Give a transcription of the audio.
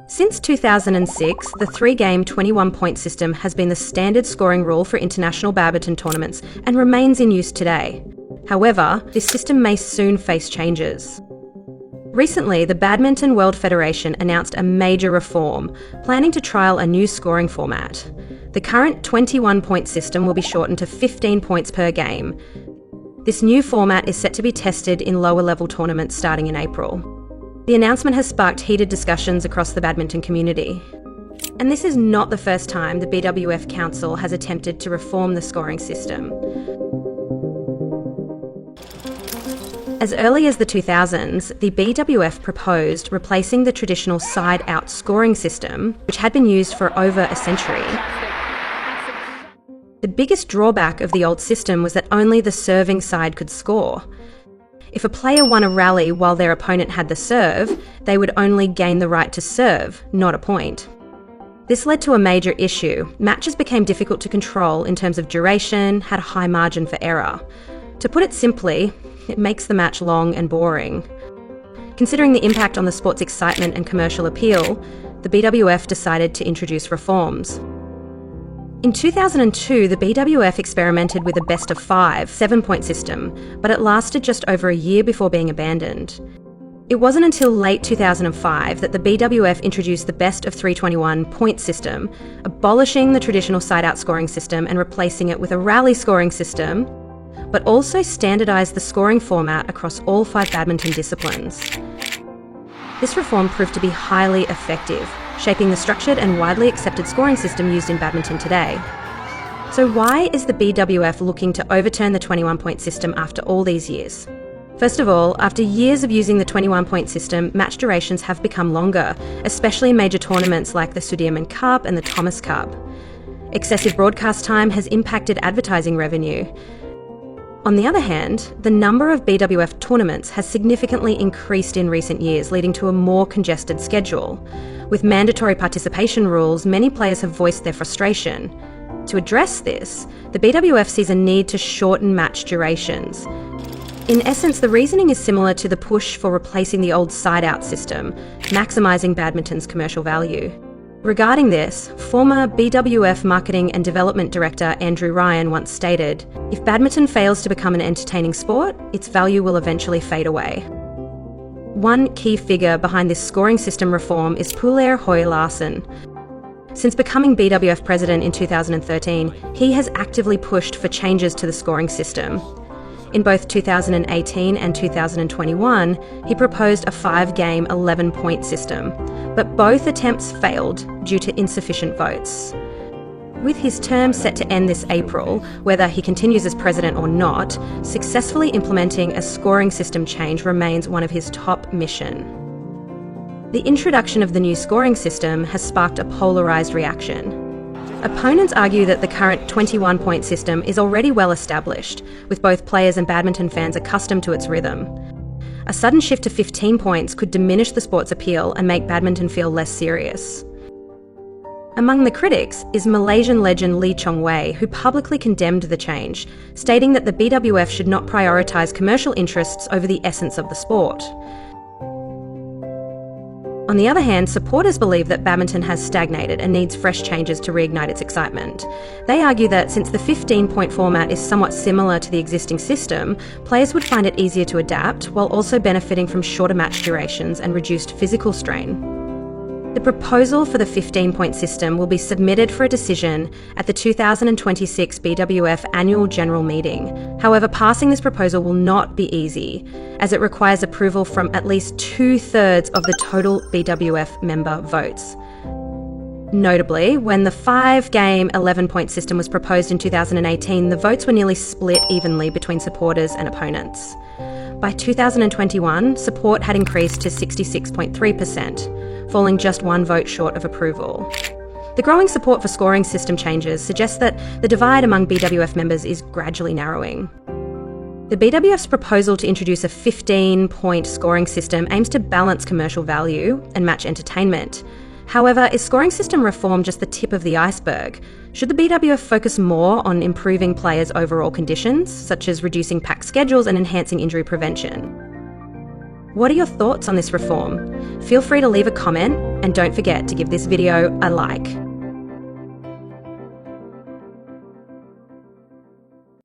Since 2006, the three-game 21-point system has been the standard scoring rule for international badminton tournaments and remains in use today. However, this system may soon face changes. Recently, the Badminton World Federation announced a major reform, planning to trial a new scoring format. The current 21-point system will be shortened to 15 points per game. This new format is set to be tested in lower-level tournaments starting in April. The announcement has sparked heated discussions across the badminton community. And this is not the first time the BWF Council has attempted to reform the scoring system. As early as the 2000s, the BWF proposed replacing the traditional side-out scoring system, which had been used for over a century. The biggest drawback of the old system was that only the serving side could score. If a player won a rally while their opponent had the serve, they would only gain the right to serve, not a point. This led to a major issue. Matches became difficult to control in terms of duration, had a high margin for error. To put it simply, it makes the match long and boring. Considering the impact on the sport's excitement and commercial appeal, the BWF decided to introduce reforms. In 2002, the BWF experimented with a best-of-5, 7-point system, but it lasted just over a year before being abandoned. It wasn't until late 2005 that the BWF introduced the best-of-3 21-point system, abolishing the traditional side-out scoring system and replacing it with a rally scoring system, but also standardised the scoring format across all 5 badminton disciplines. This reform proved to be highly effective, shaping the structured and widely accepted scoring system used in badminton today. So why is the BWF looking to overturn the 21-point system after all these years? First of all, after years of using the 21-point system, match durations have become longer, especially in major tournaments like the Sudirman Cup and the Thomas Cup. Excessive broadcast time has impacted advertising revenue. On the other hand, the number of BWF tournaments has significantly increased in recent years, leading to a more congested schedule. With mandatory participation rules, many players have voiced their frustration. To address this, the BWF sees a need to shorten match durations. In essence, the reasoning is similar to the push for replacing the old side-out system, maximising badminton's commercial value. Regarding this, former BWF Marketing and Development Director Andrew Ryan once stated, "If badminton fails to become an entertaining sport, its value will eventually fade away." One key figure behind this scoring system reform is Pulair Høj Larsen. Since becoming BWF president in 2013, he has actively pushed for changes to the scoring system. In both 2018 and 2021, he proposed a 5-game 11-point system, but both attempts failed due to insufficient votes. With his term set to end this April, whether he continues as president or not, successfully implementing a scoring system change remains one of his top mission. The introduction of the new scoring system has sparked a polarised reaction. Opponents argue that the current 21-point system is already well established, with both players and badminton fans accustomed to its rhythm. A sudden shift to 15 points could diminish the sport's appeal and make badminton feel less serious. Among the critics is Malaysian legend Lee Chong Wei, who publicly condemned the change, stating that the BWF should not prioritise commercial interests over the essence of the sport. On the other hand, supporters believe that badminton has stagnated and needs fresh changes to reignite its excitement. They argue that since the 15-point format is somewhat similar to the existing system, players would find it easier to adapt while also benefiting from shorter match durations and reduced physical strain. The proposal for the 15-point system will be submitted for a decision at the 2026 BWF Annual General Meeting. However, passing this proposal will not be easy, as it requires approval from at least 2/3 of the total BWF member votes. Notably, when the 5-game 11-point system was proposed in 2018, the votes were nearly split evenly between supporters and opponents. By 2021, support had increased to 66.3%, falling just 1 vote short of approval. The growing support for scoring system changes suggests that the divide among BWF members is gradually narrowing. The BWF's proposal to introduce a 15-point scoring system aims to balance commercial value and match entertainment. However, is scoring system reform just the tip of the iceberg? Should the BWF focus more on improving players' overall conditions, such as reducing packed schedules and enhancing injury prevention? What are your thoughts on this reform? Feel free to leave a comment and don't forget to give this video a like.